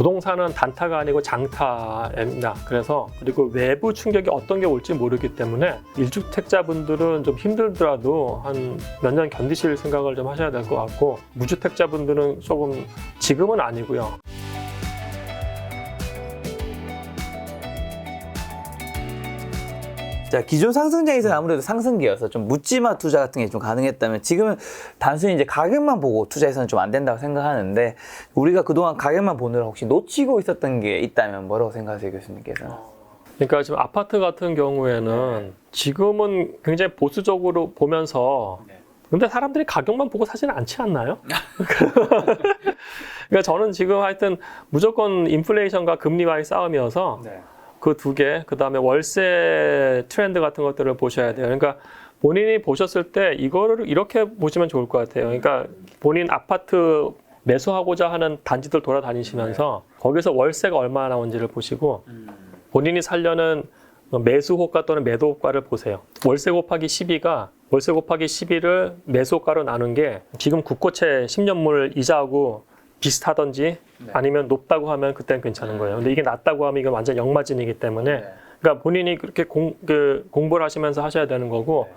부동산은 단타가 아니고 장타입니다. 그래서 그리고 외부 충격이 어떤 게 올지 모르기 때문에 1주택자분들은 좀 힘들더라도 한 몇 년 견디실 생각을 좀 하셔야 될 것 같고, 무주택자분들은 조금 지금은 아니고요. 자, 기존 상승장에서는 아무래도 상승기여서 좀 묻지마 투자 같은 게 좀 가능했다면, 지금은 단순히 이제 가격만 보고 투자해서는 좀 안 된다고 생각하는데, 우리가 그동안 가격만 보느라 혹시 놓치고 있었던 게 있다면 뭐라고 생각하세요, 교수님께서는? 그러니까 지금 아파트 같은 경우에는 지금은 굉장히 보수적으로 보면서, 근데 사람들이 가격만 보고 사지는 않지 않나요? 그러니까 저는 지금 하여튼 무조건 인플레이션과 금리와의 싸움이어서 그 두 개, 그 다음에 월세 트렌드 같은 것들을 보셔야 돼요. 그러니까 본인이 보셨을 때 이거를 이렇게 보시면 좋을 것 같아요. 그러니까 본인 아파트 매수하고자 하는 단지들 돌아다니시면서 거기서 월세가 얼마나 나오는지를 보시고, 본인이 살려는 매수호가 또는 매도호가를 보세요. 월세 곱하기 12를 매수호가로 나눈 게 지금 국고채 10년물 이자하고 비슷하던지 아니면 높다고 하면 그때는 괜찮은 거예요. 근데 이게 낮다고 하면 이건 완전 역마진이기 때문에 그러니까 본인이 그렇게 공부를 하시면서 하셔야 되는 거고,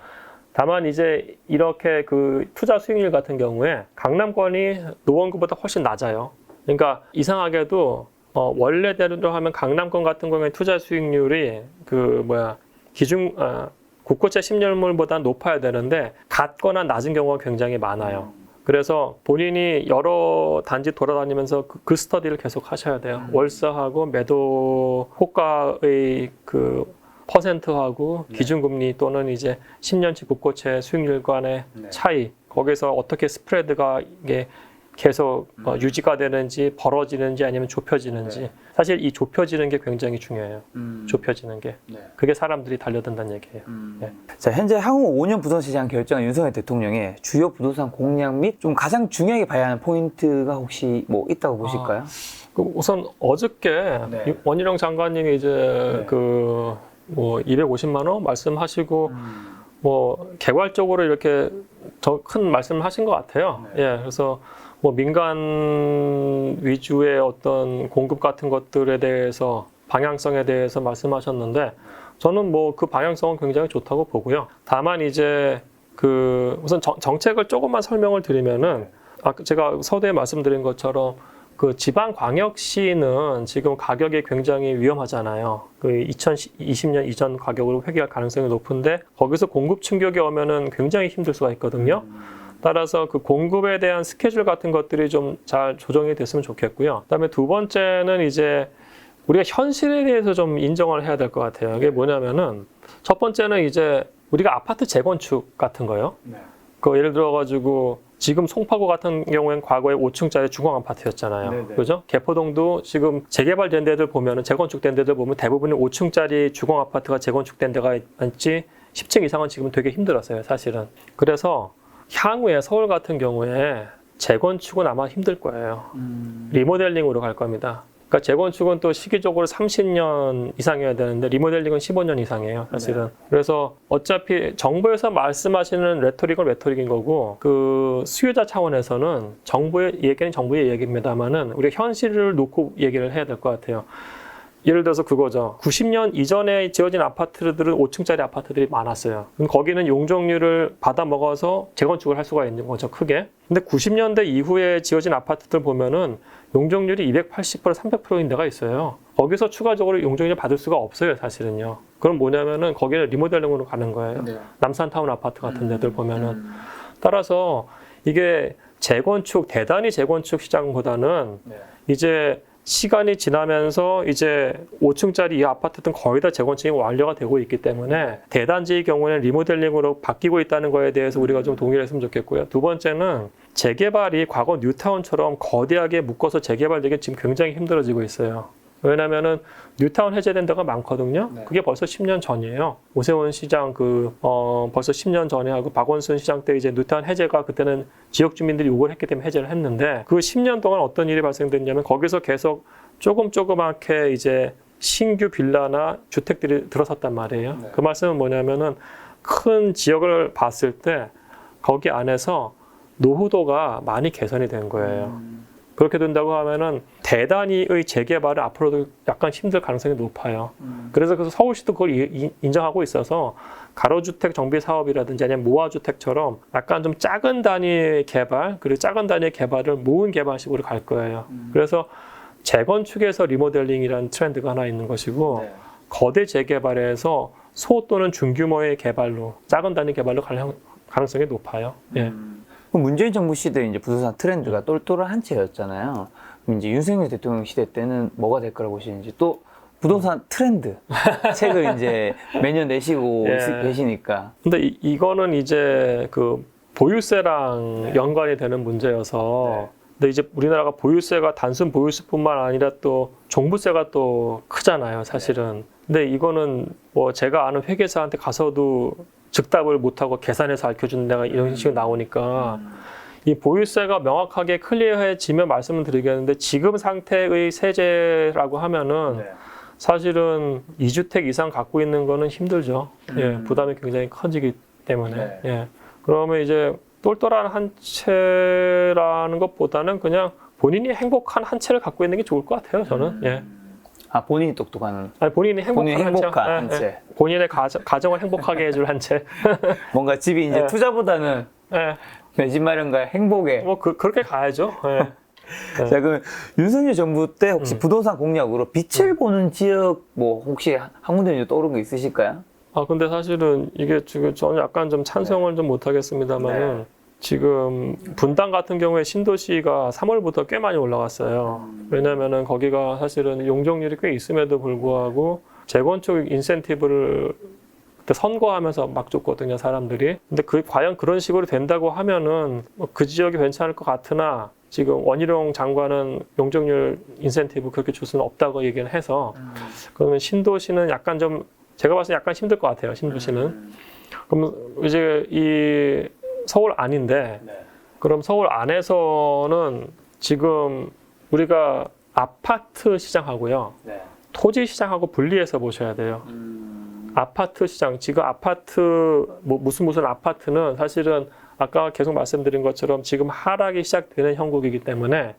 다만 이제 이렇게 그 투자 수익률 같은 경우에 강남권이 노원구보다 훨씬 낮아요. 그러니까 이상하게도 원래대로 하면 강남권 같은 경우에 투자 수익률이 국고채 10년물보다 높아야 되는데 같거나 낮은 경우가 굉장히 많아요. 그래서 본인이 여러 단지 돌아다니면서 그 스터디를 계속 하셔야 돼요. 월세하고 매도 호가의 그 퍼센트하고 기준금리 또는 이제 10년치 국고채 수익률 간의 차이, 거기서 어떻게 스프레드가 이게 계속 유지가 되는지 벌어지는지 아니면 좁혀지는지. 사실 이 좁혀지는 게 굉장히 중요해요. 좁혀지는 게. 그게 사람들이 달려든다는 얘기예요. 자, 현재 향후 5년 부동산시장 결정한 윤석열 대통령의 주요 부동산 공약 및 좀 가장 중요하게 봐야 하는 포인트가 혹시 뭐 있다고 보실까요? 우선 어저께 원희룡 장관님이 이제 250만 원 말씀하시고 개괄적으로 이렇게 더 큰 말씀을 하신 것 같아요. 그래서 민간 위주의 어떤 공급 같은 것들에 대해서 방향성에 대해서 말씀하셨는데, 저는 그 방향성은 굉장히 좋다고 보고요. 다만 이제 우선 정책을 조금만 설명을 드리면은, 제가 서두에 말씀드린 것처럼 그 지방광역시는 지금 가격이 굉장히 위험하잖아요. 그 2020년 이전 가격으로 회귀할 가능성이 높은데, 거기서 공급 충격이 오면은 굉장히 힘들 수가 있거든요. 따라서 그 공급에 대한 스케줄 같은 것들이 좀 잘 조정이 됐으면 좋겠고요. 그다음에 두 번째는 이제 우리가 현실에 대해서 좀 인정을 해야 될 것 같아요. 이게 뭐냐면은, 첫 번째는 이제 우리가 아파트 재건축 같은 거요. 예를 들어가지고 지금 송파구 같은 경우에는 과거에 5층짜리 주공 아파트였잖아요. 그죠? 개포동도 지금 재개발된 데들 보면은, 재건축된 데들 보면 대부분이 5층짜리 주공 아파트가 재건축된 데가 있지 10층 이상은 지금 되게 힘들었어요, 사실은. 그래서 향후에 서울 같은 경우에 재건축은 아마 힘들 거예요. 리모델링으로 갈 겁니다. 그러니까 재건축은 또 시기적으로 30년 이상이어야 되는데 리모델링은 15년 이상이에요, 사실은. 그래서 어차피 정부에서 말씀하시는 레토릭인 거고, 그 수요자 차원에서는 정부의 얘기는 정부의 얘기입니다만은 우리가 현실을 놓고 얘기를 해야 될 것 같아요. 예를 들어서 그거죠. 90년 이전에 지어진 아파트들은 5층짜리 아파트들이 많았어요. 그럼 거기는 용적률을 받아먹어서 재건축을 할 수가 있는 거죠, 크게. 근데 90년대 이후에 지어진 아파트들 보면은 용적률이 280%, 300%인 데가 있어요. 거기서 추가적으로 용적률을 받을 수가 없어요, 사실은요. 그럼 뭐냐면은 거기는 리모델링으로 가는 거예요. 남산타운 아파트 같은 데들 보면은. 따라서 이게 대단히 재건축 시장보다는 이제 시간이 지나면서 이제 5층짜리 이 아파트들은 거의 다 재건축이 완료가 되고 있기 때문에 대단지의 경우에는 리모델링으로 바뀌고 있다는 거에 대해서 우리가 좀 동의를 했으면 좋겠고요. 두 번째는 재개발이 과거 뉴타운처럼 거대하게 묶어서 재개발되기 지금 굉장히 힘들어지고 있어요. 왜냐면은 뉴타운 해제된 데가 많거든요. 그게 벌써 10년 전이에요. 오세훈 시장 벌써 10년 전에 하고 박원순 시장 때 이제 뉴타운 해제가 그때는 지역 주민들이 요구를 했기 때문에 해제를 했는데, 그 10년 동안 어떤 일이 발생됐냐면 거기서 계속 조그맣게 이제 신규 빌라나 주택들이 들어섰단 말이에요. 그 말씀은 뭐냐면은 큰 지역을 봤을 때 거기 안에서 노후도가 많이 개선이 된 거예요. 그렇게 된다고 하면은 대단위의 재개발을 앞으로도 약간 힘들 가능성이 높아요. 그래서 서울시도 그걸 인정하고 있어서 가로주택 정비 사업이라든지 아니면 모아주택처럼 약간 좀 작은 단위의 개발, 그리고 작은 단위의 개발을 모은 개발식으로 갈 거예요. 그래서 재건축에서 리모델링이라는 트렌드가 하나 있는 것이고, 네. 거대 재개발에서 소 또는 중규모의 개발로, 작은 단위 개발로 갈 가능성이 높아요. 예. 그럼 문재인 정부 시대 이제 부동산 트렌드가 똘똘한 한 채였잖아요. 그럼 이제 윤석열 대통령 시대 때는 뭐가 될 거라고 보시는지, 또 부동산 트렌드 책을 이제 매년 내시고 예. 계시니까. 근데 이거는 이제 그 보유세랑 연관이 되는 문제여서, 근데 이제 우리나라가 보유세가 단순 보유세뿐만 아니라 또 종부세가 또 크잖아요, 사실은. 근데 이거는 뭐 제가 아는 회계사한테 가서도 즉답을 못하고 계산해서 알려주는 데가 이런 식으로 나오니까 이 보유세가 명확하게 클리어해지면 말씀을 드리겠는데, 지금 상태의 세제라고 하면은 사실은 2주택 이상 갖고 있는 거는 힘들죠. 예, 부담이 굉장히 커지기 때문에. 예. 그러면 이제 똘똘한 한 채라는 것보다는 그냥 본인이 행복한 한 채를 갖고 있는 게 좋을 것 같아요, 저는. 예. 아, 본인이 똑똑한. 아니, 본인이 행복한 한 채. 본인의 가정을 행복하게 해줄 한 채. 뭔가 집이 이제 예. 투자보다는 예. 내 집 마련과 행복에. 뭐 그렇게 가야죠. 예. 자, 그럼 윤석열 정부 때 혹시 부동산 공약으로 빛을 보는 지역 뭐 혹시 한 군데 떠오른 거 있으실까요? 근데 사실은 이게 지금 저는 약간 좀 찬성을 좀 못하겠습니다만은, 지금 분당 같은 경우에 신도시가 3월부터 꽤 많이 올라갔어요. 왜냐면은 거기가 사실은 용적률이 꽤 있음에도 불구하고 재건축 인센티브를 그때 선거하면서 막 줬거든요, 사람들이. 근데 과연 그런 식으로 된다고 하면은 뭐그 지역이 괜찮을 것 같으나, 지금 원희룡 장관은 용적률 인센티브 그렇게 줄 수는 없다고 얘기를 해서, 그러면 신도시는 약간 좀, 제가 봤을 때 약간 힘들 것 같아요, 신도시는. 그럼 이제 이 서울 안인데, 그럼 서울 안에서는 지금 우리가 아파트 시장하고요, 토지 시장하고 분리해서 보셔야 돼요. 아파트 시장, 지금 아파트, 뭐 무슨 아파트는 사실은 아까 계속 말씀드린 것처럼 지금 하락이 시작되는 형국이기 때문에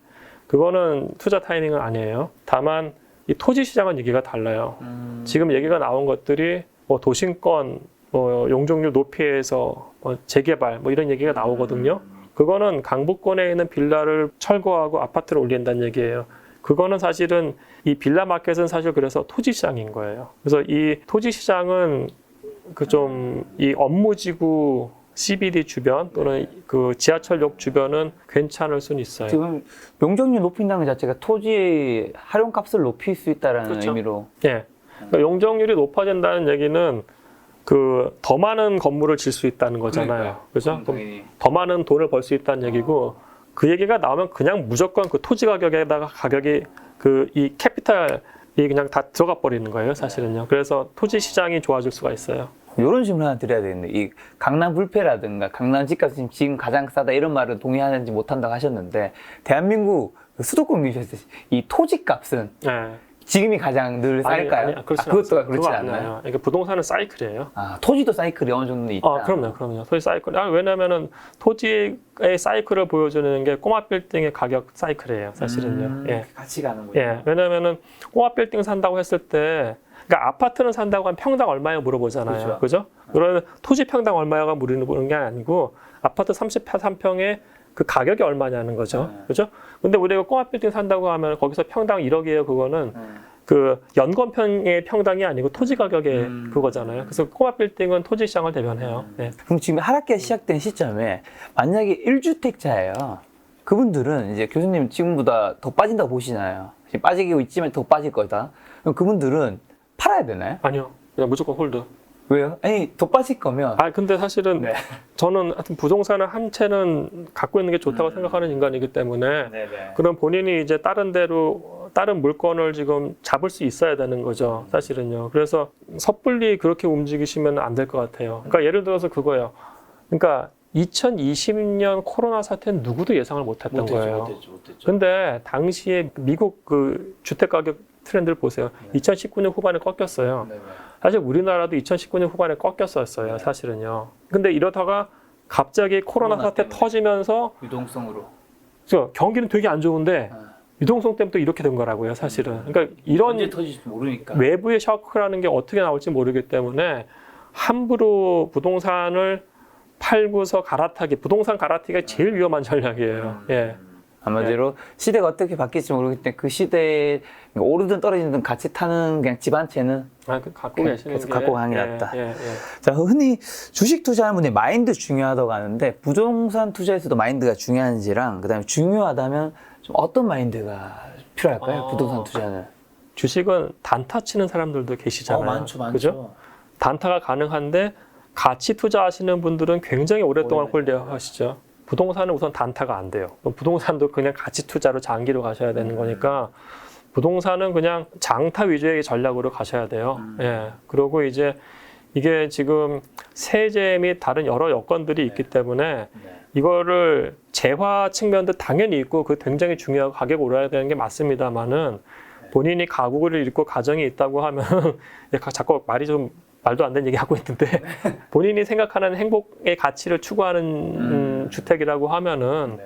그거는 투자 타이밍은 아니에요. 다만 이 토지 시장은 얘기가 달라요. 지금 얘기가 나온 것들이 뭐 도심권, 뭐 용적률 높이에서 뭐 재개발 뭐 이런 얘기가 나오거든요. 그거는 강북권에 있는 빌라를 철거하고 아파트를 올린다는 얘기예요. 그거는 사실은 이 빌라 마켓은 사실 그래서 토지 시장인 거예요. 그래서 이 토지 시장은 그 좀 이 업무지구 CBD 주변 또는 그 지하철역 주변은 괜찮을 수는 있어요. 지금 용적률 높인다는 것 자체가 토지의 활용값을 높일 수 있다라는 그렇죠. 의미로. 예. 그러니까 용적률이 높아진다는 얘기는 그 더 많은 건물을 질 수 있다는 거잖아요. 그죠? 그럼 더 많은 돈을 벌 수 있다는 얘기고, 그 얘기가 나오면 그냥 무조건 그 토지 가격에다가 가격이 그 이 캐피탈이 그냥 다 들어가 버리는 거예요, 사실은요. 그래서 토지 시장이 좋아질 수가 있어요. 이런 질문 하나 드려야 되겠는데, 이 강남 불패라든가 강남 집값이 지금 가장 싸다 이런 말은 동의하는지 못한다고 하셨는데, 대한민국 그 수도권 미셨듯이 이 토지값은 예. 지금이 가장 늘 쌀까요? 그것도 그렇지 않나요? 그러니까 부동산은 사이클이에요. 토지도 사이클이 어느 정도 있다. 그럼요. 토지 사이클. 왜냐면은 토지의 사이클을 보여주는 게 꼬마 빌딩의 가격 사이클이에요, 사실은요. 예. 같이 가는군요. 예. 왜냐면은 꼬마 빌딩 산다고 했을 때, 그러니까 아파트는 산다고 하면 평당 얼마에 물어보잖아요. 그죠? 그러면 토지 평당 얼마가 물어보는 게 아니고 아파트 33평에 그 가격이 얼마냐는 거죠. 그죠? 근데 우리가 꼬마 빌딩 산다고 하면 거기서 평당 1억이에요. 그거는 그 연건평의 평당이 아니고 토지 가격의 그거잖아요. 그래서 꼬마 빌딩은 토지 시장을 대변해요. 네. 그럼 지금 하락기가 시작된 시점에 만약에 1주택자예요. 그분들은 이제 교수님 지금보다 더 빠진다고 보시나요? 지금 빠지고 있지만 더 빠질 거다. 그럼 그분들은 팔아야 되나요? 아니요. 그냥 무조건 홀드. 왜요? 아니, 더 빠질 거면. 근데 사실은 네. 저는 하여튼 부동산을 한 채는 갖고 있는 게 좋다고 생각하는 인간이기 때문에, 그럼 본인이 이제 다른 데로 다른 물건을 지금 잡을 수 있어야 되는 거죠, 사실은요. 그래서 섣불리 그렇게 움직이시면 안 될 것 같아요. 그러니까 예를 들어서 그거예요. 그러니까 2020년 코로나 사태는 누구도 예상을 못했던 거예요. 근데 당시에 미국 그 주택 가격 트렌드를 보세요. 2019년 후반에 꺾였어요. 사실 우리나라도 2019년 후반에 꺾였었어요, 사실은요. 근데 이러다가 갑자기 코로나 사태 터지면서 유동성으로. 그래서 경기는 되게 안 좋은데 유동성 때문에 또 이렇게 된 거라고요, 사실은. 그러니까 이런 언제 터질지 모르니까. 외부의 셔크라는 게 어떻게 나올지 모르기 때문에 함부로 부동산을 팔고서 갈아타기, 부동산 갈아타기가 제일 위험한 전략이에요. 예. 한마디로 시대가 어떻게 바뀔지 모르기 때문에 그 시대에 오르든 떨어지든 같이 타는 그냥 집 한 채는 갖고 계시는 계속 게, 갖고 가는 게 낫다. 예. 자, 흔히 주식 투자하는 분이 마인드 중요하다고 하는데 부동산 투자에서도 마인드가 중요한지랑 그다음에 중요하다면 좀 어떤 마인드가 필요할까요? 부동산 투자는. 주식은 단타 치는 사람들도 계시잖아요. 많죠. 그죠? 단타가 가능한데 같이 투자하시는 분들은 굉장히 오랫동안 홀딩 하시죠. 부동산은 우선 단타가 안 돼요. 부동산도 그냥 가치 투자로 장기로 가셔야 되는 거니까 부동산은 그냥 장타 위주의 전략으로 가셔야 돼요. 예. 그리고 이제 이게 지금 세제 및 다른 여러 여건들이 있기 때문에 이거를 재화 측면도 당연히 있고 그 굉장히 중요하고 가격 올라야 되는 게 맞습니다만은 본인이 가구를 잃고 가정이 있다고 하면 자꾸 말도 안 되는 얘기 하고 있는데 본인이 생각하는 행복의 가치를 추구하는 주택이라고 하면은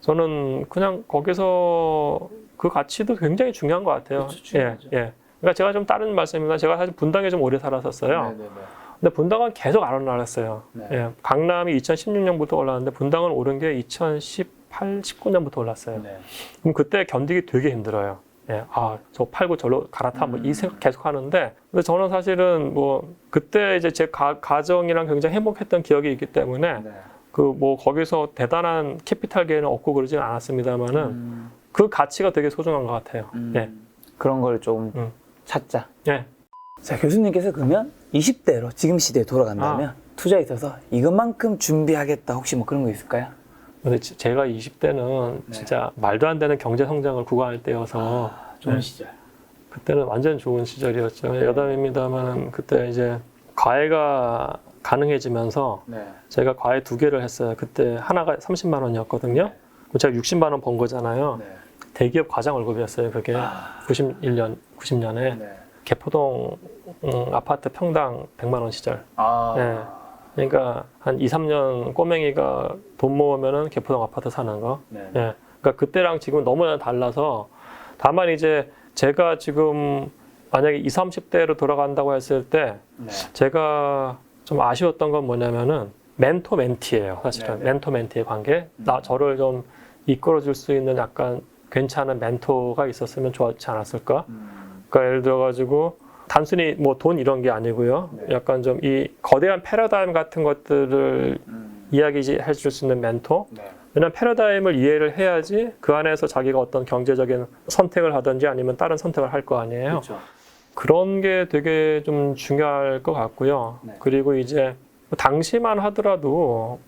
저는 그냥 거기서 그 가치도 굉장히 중요한 것 같아요. 그렇죠, 예. 그러니까 제가 좀 다른 말씀입니다. 제가 사실 분당에 좀 오래 살았었어요. 근데 분당은 계속 안 올랐어요. 예. 강남이 2016년부터 올랐는데 분당은 오른 게 2018, 19년부터 올랐어요. 그럼 그때 견디기 되게 힘들어요. 예, 저 팔고 저로 갈아타, 이 생각 계속 하는데, 근데 저는 사실은 그때 이제 제 가정이랑 굉장히 행복했던 기억이 있기 때문에, 거기서 대단한 캐피탈 게인을 얻고 그러진 않았습니다만은, 그 가치가 되게 소중한 것 같아요. 예. 그런 걸 좀 찾자. 예. 자, 교수님께서 그러면 20대로 지금 시대에 돌아간다면 투자에 있어서 이것만큼 준비하겠다. 혹시 뭐 그런 거 있을까요? 근데 제가 20대는 진짜 말도 안 되는 경제 성장을 구가할 때여서 좋은 시절. 그때는 완전 좋은 시절이었죠. 여담입니다만 그때 이제 과외가 가능해지면서 제가 과외 2개를 했어요. 그때 하나가 30만 원이었거든요. 그럼 제가 60만 원 번 거잖아요. 대기업 과장 월급이었어요. 그게 90년에 개포동 아파트 평당 100만 원 시절. 네. 그러니까 한 2, 3년 꼬맹이가 돈 모으면은 개포동 아파트 사는 거. 예. 그러니까 그때랑 지금 너무나 달라서 다만 이제 제가 지금 만약에 20, 30대로 돌아간다고 했을 때 제가 좀 아쉬웠던 건 뭐냐면은 멘토 멘티예요. 사실은 멘토 멘티의 관계. 저를 좀 이끌어 줄 수 있는 약간 괜찮은 멘토가 있었으면 좋지 않았을까? 그러니까 예를 들어 가지고 단순히 돈 이런 게 아니고요. 약간 좀 이 거대한 패러다임 같은 것들을 이야기해 줄 수 있는 멘토. 왜냐하면 패러다임을 이해를 해야지 그 안에서 자기가 어떤 경제적인 선택을 하든지 아니면 다른 선택을 할 거 아니에요. 그렇죠. 그런 게 되게 좀 중요할 것 같고요. 그리고 이제 당시만 하더라도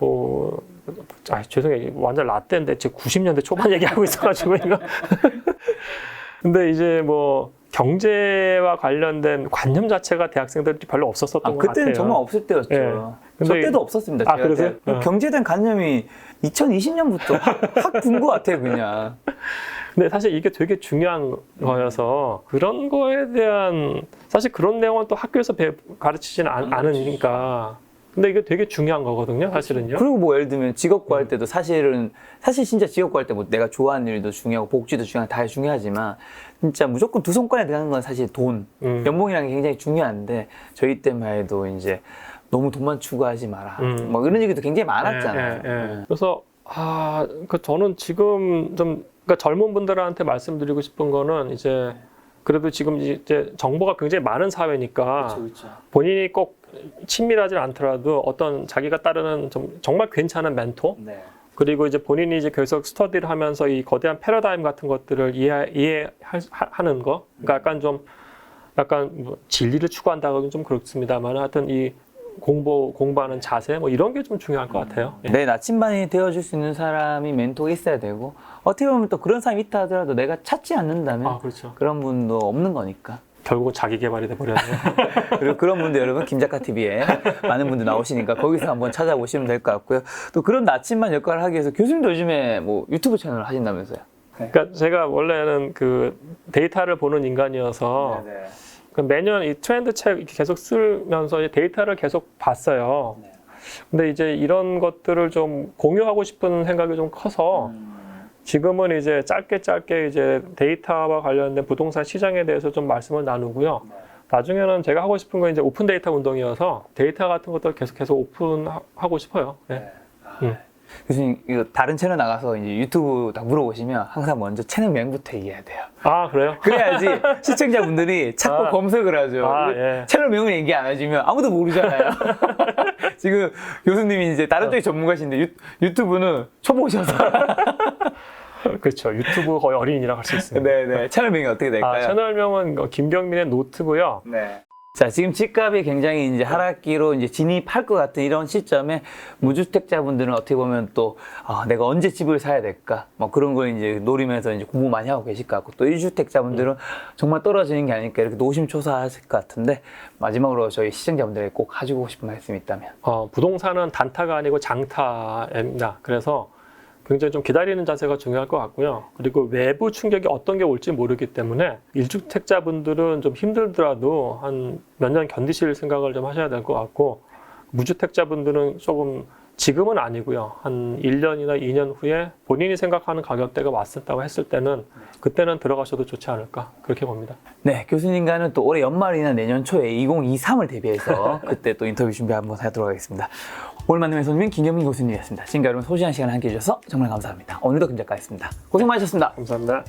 죄송해요. 완전 라떼인데 지금 90년대 초반 얘기하고 있어가지고 이거. 근데 이제 경제와 관련된 관념 자체가 대학생들이 별로 없었던 것 같아요. 그때는 정말 없을 때였죠. 저 때도 없었습니다. 그러세요? 경제에 대한 관념이 2020년부터 확 든 것 같아요, 그냥. 근데 사실 이게 되게 중요한 거여서 그런 거에 대한 사실 그런 내용은 또 학교에서 가르치지는 않으니까. 근데 이게 되게 중요한 거거든요, 사실은요. 그리고 예를 들면 직업 구할 때도 사실 진짜 직업 구할 때 내가 좋아하는 일도 중요하고 복지도 중요하고 다 중요하지만 진짜 무조건 두 손가락에 들어가는 건 사실 돈, 연봉이라는 게 굉장히 중요한데 저희 때만 해도 이제 너무 돈만 추구하지 마라. 이런 얘기도 굉장히 많았잖아요. 그래서 저는 지금 좀 그러니까 젊은 분들한테 말씀드리고 싶은 거는 이제 그래도 지금 이제 정보가 굉장히 많은 사회니까 그렇죠. 본인이 꼭 친밀하지 않더라도 어떤 자기가 따르는 정말 괜찮은 멘토 그리고 이제 본인이 이제 계속 스터디를 하면서 이 거대한 패러다임 같은 것들을 이해하는 거 그러니까 약간 진리를 추구한다고는 좀 그렇습니다만 하여튼 이 공부하는 자세 이런 게 좀 중요할 것 같아요. 내 나침반이 되어줄 수 있는 사람이 멘토가 있어야 되고 어떻게 보면 또 그런 사람이 있다 하더라도 내가 찾지 않는다면 그렇죠. 그런 분도 없는 거니까. 결국은 자기 개발이 돼버렸네요. 그리고 그런 분들 여러분 김작가 TV에 많은 분들 나오시니까 거기서 한번 찾아보시면 될 것 같고요. 또 그런 나침반 역할을 하기 위해서 교수님도 요즘에 유튜브 채널을 하신다면서요? 그러니까 제가 원래는 그 데이터를 보는 인간이어서 매년 이 트렌드 책 계속 쓰면서 데이터를 계속 봤어요. 근데 이제 이런 것들을 좀 공유하고 싶은 생각이 좀 커서 지금은 이제 짧게 이제 데이터와 관련된 부동산 시장에 대해서 좀 말씀을 나누고요. 나중에는 제가 하고 싶은 건 이제 오픈 데이터 운동이어서 데이터 같은 것들 계속해서 오픈하고 싶어요. 네. 교수님, 이거 다른 채널 나가서 이제 유튜브 딱 물어보시면 항상 먼저 채널명부터 얘기해야 돼요. 아, 그래요? 그래야지 시청자분들이 자꾸 아. 검색을 하죠. 아, 예. 채널명을 얘기 안 해주면 아무도 모르잖아요. 지금 교수님이 이제 다른 쪽의 전문가신데 유튜브는 초보셔서. 그렇죠. 유튜브 거의 어린이라고 할 수 있습니다. 네네. 채널명이 어떻게 될까요? 채널명은 김경민의 노트고요. 네. 자, 지금 집값이 굉장히 이제 하락기로 이제 진입할 것 같은 이런 시점에 무주택자분들은 어떻게 보면 또 내가 언제 집을 사야 될까? 뭐 그런 걸 이제 노리면서 이제 공부 많이 하고 계실 것 같고, 또 1주택자분들은 정말 떨어지는 게 아닐까 이렇게 노심초사하실 것 같은데, 마지막으로 저희 시청자분들에게 꼭 해주고 싶은 말씀이 있다면. 부동산은 단타가 아니고 장타입니다. 그래서 굉장히 좀 기다리는 자세가 중요할 것 같고요. 그리고 외부 충격이 어떤 게 올지 모르기 때문에 1주택자분들은 좀 힘들더라도 한 몇 년 견디실 생각을 좀 하셔야 될 것 같고, 무주택자분들은 조금 지금은 아니고요. 한 1년이나 2년 후에 본인이 생각하는 가격대가 왔었다고 했을 때는 그때는 들어가셔도 좋지 않을까 그렇게 봅니다. 네, 교수님과는 또 올해 연말이나 내년 초에 2023을 대비해서 그때 또 인터뷰 준비 한번 하도록 하겠습니다. 오늘 만남의 손님 김경민 교수님이었습니다. 지금까지 여러분 소중한 시간 함께 해주셔서 정말 감사합니다. 오늘도 금작가였습니다. 고생 많으셨습니다. 감사합니다.